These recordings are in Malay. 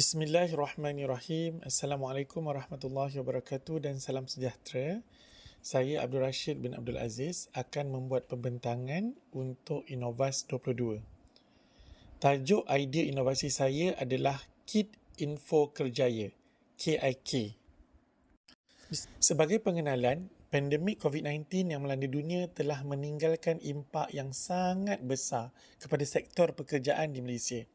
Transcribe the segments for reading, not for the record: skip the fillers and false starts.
Bismillahirrahmanirrahim. Assalamualaikum warahmatullahi wabarakatuh dan salam sejahtera. Saya Abdul Rashid bin Abdul Aziz akan membuat pembentangan untuk Innovas 22. Tajuk idea inovasi saya adalah Kit Info Kerjaya, KIK. Sebagai pengenalan, pandemik COVID-19 yang melanda dunia telah meninggalkan impak yang sangat besar kepada sektor pekerjaan di Malaysia.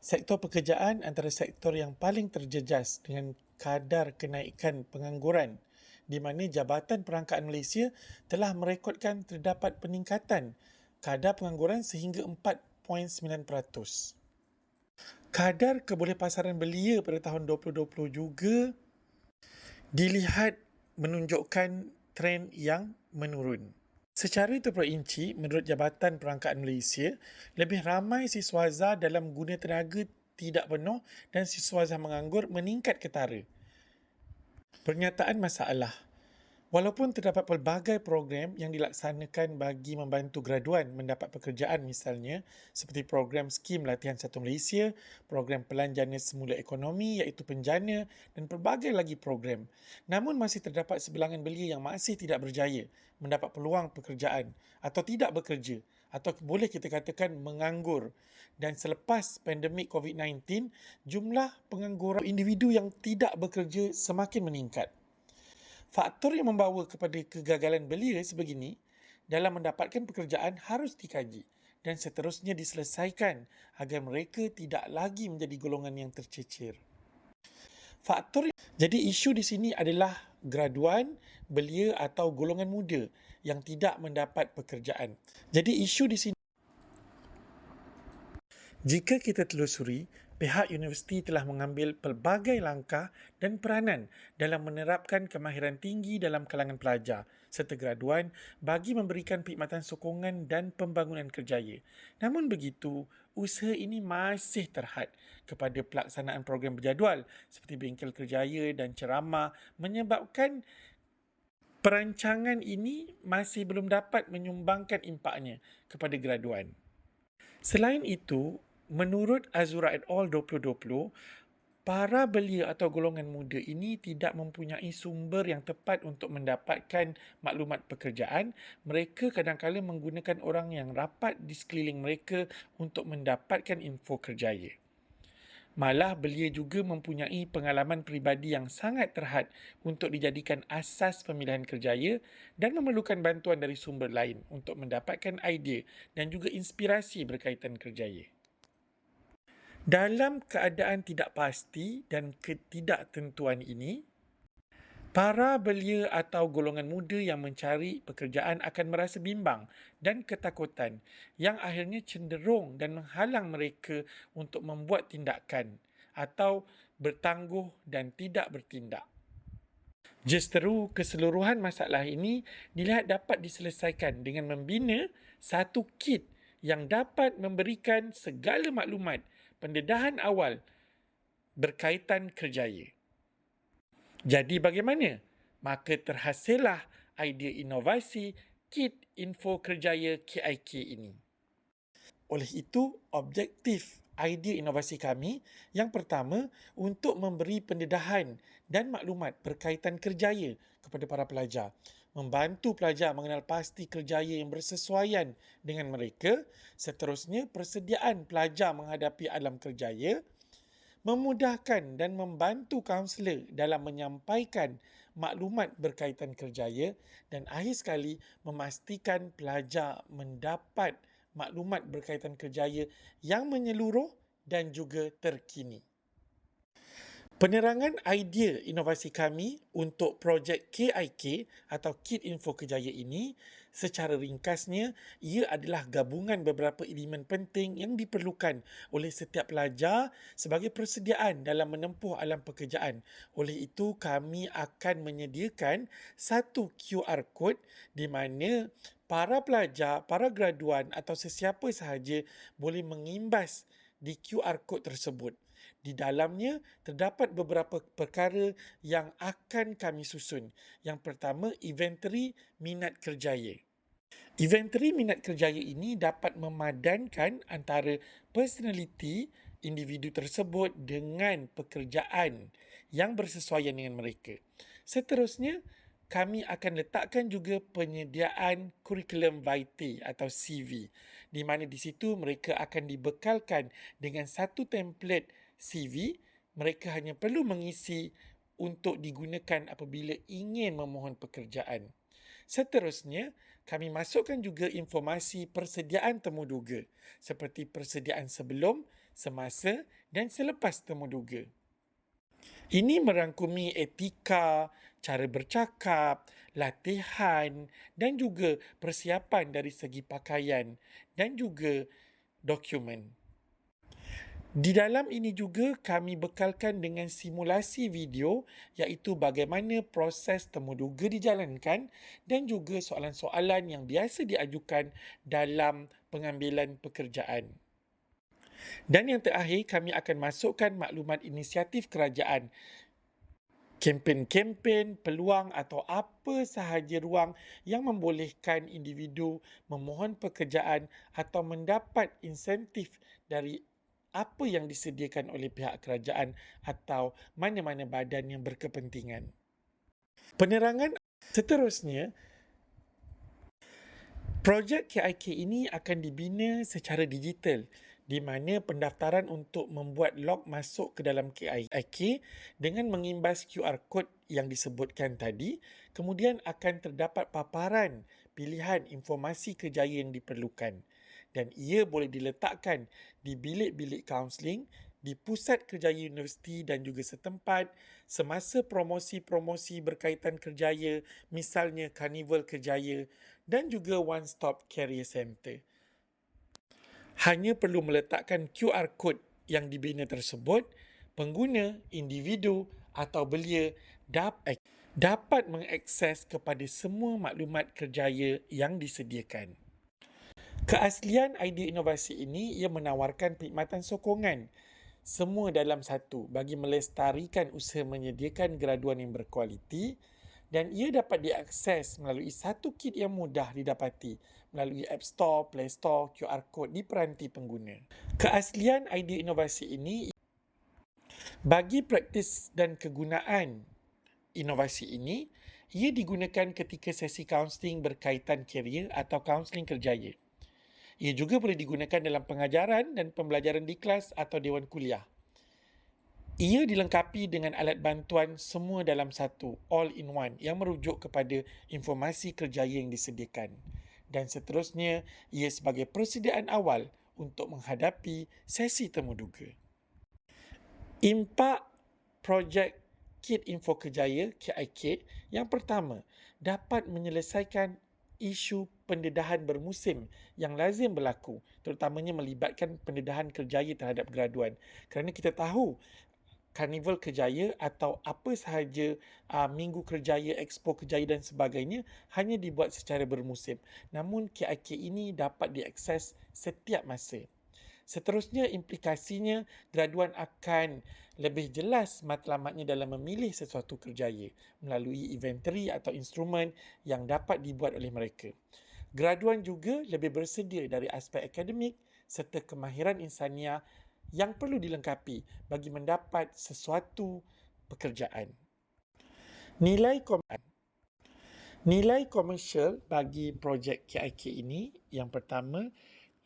Sektor pekerjaan antara sektor yang paling terjejas dengan kadar kenaikan pengangguran, di mana Jabatan Perangkaan Malaysia telah merekodkan terdapat peningkatan kadar pengangguran sehingga 4.9%. Kadar kebolehpasaran belia pada tahun 2020 juga dilihat menunjukkan trend yang menurun. Secara terperinci, menurut Jabatan Perangkaan Malaysia, lebih ramai siswaza dalam guna tenaga tidak penuh dan siswaza menganggur meningkat ketara. Pernyataan masalah. Walaupun terdapat pelbagai program yang dilaksanakan bagi membantu graduan mendapat pekerjaan misalnya seperti program skim latihan satu Malaysia, program pelanjana semula ekonomi iaitu penjana dan pelbagai lagi program. Namun masih terdapat sebilangan belia yang masih tidak berjaya mendapat peluang pekerjaan atau tidak bekerja atau boleh kita katakan menganggur. Dan selepas pandemik COVID-19, jumlah pengangguran individu yang tidak bekerja semakin meningkat. Faktor yang membawa kepada kegagalan belia sebegini dalam mendapatkan pekerjaan harus dikaji dan seterusnya diselesaikan agar mereka tidak lagi menjadi golongan yang tercecer. Jadi isu di sini adalah graduan, belia atau golongan muda yang tidak mendapat pekerjaan. Jadi isu di sini, jika kita telusuri, pihak universiti telah mengambil pelbagai langkah dan peranan dalam menerapkan kemahiran tinggi dalam kalangan pelajar serta graduan bagi memberikan perkhidmatan sokongan dan pembangunan kerjaya. Namun begitu, usaha ini masih terhad kepada pelaksanaan program berjadual seperti bengkel kerjaya dan ceramah menyebabkan perancangan ini masih belum dapat menyumbangkan impaknya kepada graduan. Selain itu, menurut Azura et al. 2020, para belia atau golongan muda ini tidak mempunyai sumber yang tepat untuk mendapatkan maklumat pekerjaan. Mereka kadang-kadang menggunakan orang yang rapat di sekeliling mereka untuk mendapatkan info kerjaya. Malah belia juga mempunyai pengalaman peribadi yang sangat terhad untuk dijadikan asas pemilihan kerjaya dan memerlukan bantuan dari sumber lain untuk mendapatkan idea dan juga inspirasi berkaitan kerjaya. Dalam keadaan tidak pasti dan ketidaktentuan ini, para belia atau golongan muda yang mencari pekerjaan akan merasa bimbang dan ketakutan yang akhirnya cenderung dan menghalang mereka untuk membuat tindakan atau bertangguh dan tidak bertindak. Justeru keseluruhan masalah ini dilihat dapat diselesaikan dengan membina satu kit yang dapat memberikan segala maklumat pendedahan awal berkaitan kerjaya. Jadi bagaimana? Maka terhasillah idea inovasi Kit Info Kerjaya KIK ini. Oleh itu, objektif idea inovasi kami yang pertama untuk memberi pendedahan dan maklumat berkaitan kerjaya kepada para pelajar, membantu pelajar mengenal pasti kerjaya yang bersesuaian dengan mereka, seterusnya persediaan pelajar menghadapi alam kerjaya, memudahkan dan membantu kaunselor dalam menyampaikan maklumat berkaitan kerjaya dan akhir sekali memastikan pelajar mendapat maklumat berkaitan kerjaya yang menyeluruh dan juga terkini. Penerangan idea inovasi kami untuk projek KIK atau Kit Info Kerjaya ini secara ringkasnya, ia adalah gabungan beberapa elemen penting yang diperlukan oleh setiap pelajar sebagai persediaan dalam menempuh alam pekerjaan. Oleh itu, kami akan menyediakan satu QR code di mana para pelajar, para graduan atau sesiapa sahaja boleh mengimbas di QR code tersebut. Di dalamnya terdapat beberapa perkara yang akan kami susun. Yang pertama, inventory minat kerjaya. Inventory minat kerjaya ini dapat memadankan antara personality, individu tersebut dengan pekerjaan yang bersesuaian dengan mereka. Seterusnya, kami akan letakkan juga penyediaan curriculum vitae atau CV, di mana di situ mereka akan dibekalkan dengan satu template CV. Mereka hanya perlu mengisi untuk digunakan apabila ingin memohon pekerjaan. Seterusnya, kami masukkan juga informasi persediaan temuduga seperti persediaan sebelum, semasa dan selepas temuduga. Ini merangkumi etika, cara bercakap, latihan dan juga persiapan dari segi pakaian dan juga dokumen. Di dalam ini juga kami bekalkan dengan simulasi video iaitu bagaimana proses temuduga dijalankan dan juga soalan-soalan yang biasa diajukan dalam pengambilan pekerjaan. Dan yang terakhir, kami akan masukkan maklumat inisiatif kerajaan, kempen-kempen, peluang atau apa sahaja ruang yang membolehkan individu memohon pekerjaan atau mendapat insentif dari apa yang disediakan oleh pihak kerajaan atau mana-mana badan yang berkepentingan. Penerangan seterusnya, projek KIK ini akan dibina secara digital di mana pendaftaran untuk membuat log masuk ke dalam KIK dengan mengimbas QR code yang disebutkan tadi, kemudian akan terdapat paparan pilihan informasi kerjaya yang diperlukan dan ia boleh diletakkan di bilik-bilik kaunseling, di pusat kerjaya universiti dan juga setempat semasa promosi-promosi berkaitan kerjaya, misalnya Karnival Kerjaya dan juga One Stop Career Centre. Hanya perlu meletakkan QR code yang dibina tersebut, pengguna, individu atau belia dapat mengakses kepada semua maklumat kerjaya yang disediakan. Keaslian idea inovasi ini ia menawarkan perkhidmatan sokongan semua dalam satu bagi melestarikan usaha menyediakan graduan yang berkualiti dan ia dapat diakses melalui satu kit yang mudah didapati melalui App Store, Play Store, QR Code di peranti pengguna. Keaslian idea inovasi ini bagi praktis dan kegunaan inovasi ini, ia digunakan ketika sesi kaunseling berkaitan kerjaya atau kaunseling kerjaya. Ia juga boleh digunakan dalam pengajaran dan pembelajaran di kelas atau dewan kuliah. Ia dilengkapi dengan alat bantuan semua dalam satu, all in one, yang merujuk kepada informasi kerjaya yang disediakan. Dan seterusnya, ia sebagai persediaan awal untuk menghadapi sesi temuduga. Impak projek Kit Info Kerjaya, KIK, yang pertama, dapat menyelesaikan isu pendedahan bermusim yang lazim berlaku, terutamanya melibatkan pendedahan kerjaya terhadap graduan. Kerana kita tahu Karnival Kerjaya atau apa sahaja Minggu Kerjaya, Expo Kerjaya dan sebagainya hanya dibuat secara bermusim. Namun KIK ini dapat diakses setiap masa. Seterusnya, implikasinya graduan akan lebih jelas matlamatnya dalam memilih sesuatu kerjaya melalui inventory atau instrumen yang dapat dibuat oleh mereka. Graduan juga lebih bersedia dari aspek akademik serta kemahiran insaniah yang perlu dilengkapi bagi mendapat sesuatu pekerjaan. Nilai komersial bagi projek KIK ini, yang pertama,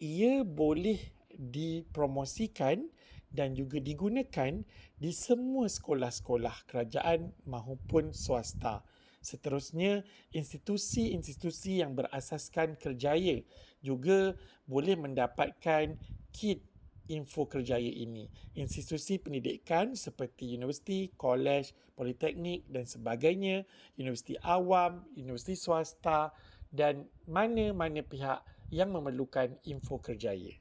ia boleh dipromosikan dan juga digunakan di semua sekolah-sekolah kerajaan maupun swasta. Seterusnya, institusi-institusi yang berasaskan kerjaya juga boleh mendapatkan kit info kerjaya ini. Institusi pendidikan seperti universiti, kolej, politeknik dan sebagainya, universiti awam, universiti swasta dan mana-mana pihak yang memerlukan info kerjaya.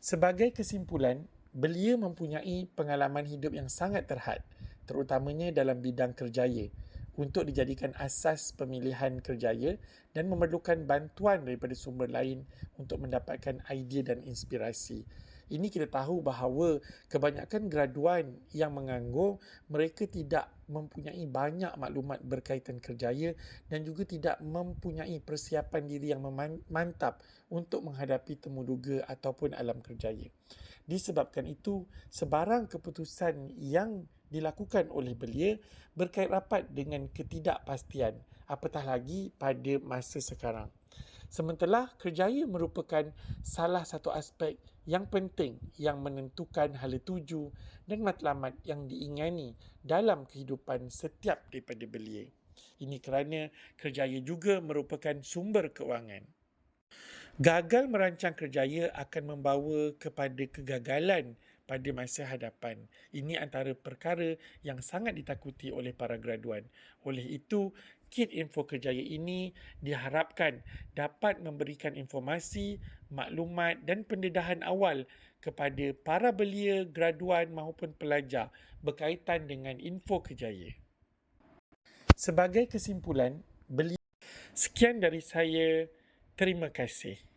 Sebagai kesimpulan, belia mempunyai pengalaman hidup yang sangat terhad, terutamanya dalam bidang kerjaya, untuk dijadikan asas pemilihan kerjaya dan memerlukan bantuan daripada sumber lain untuk mendapatkan idea dan inspirasi. Ini kita tahu bahawa kebanyakan graduan yang menganggur, mereka tidak mempunyai banyak maklumat berkaitan kerjaya dan juga tidak mempunyai persiapan diri yang mantap untuk menghadapi temuduga ataupun alam kerjaya. Disebabkan itu, sebarang keputusan yang dilakukan oleh belia berkait rapat dengan ketidakpastian, apatah lagi pada masa sekarang. Sementara kerjaya merupakan salah satu aspek yang penting yang menentukan hala tuju dan matlamat yang diingani dalam kehidupan setiap daripada belia. Ini kerana kerjaya juga merupakan sumber keuangan. Gagal merancang kerjaya akan membawa kepada kegagalan pada masa hadapan. Ini antara perkara yang sangat ditakuti oleh para graduan. Oleh itu, kit info kerjaya ini diharapkan dapat memberikan informasi, maklumat dan pendedahan awal kepada para belia, graduan maupun pelajar berkaitan dengan info kerjaya. Sebagai kesimpulan, sekian dari saya. Terima kasih.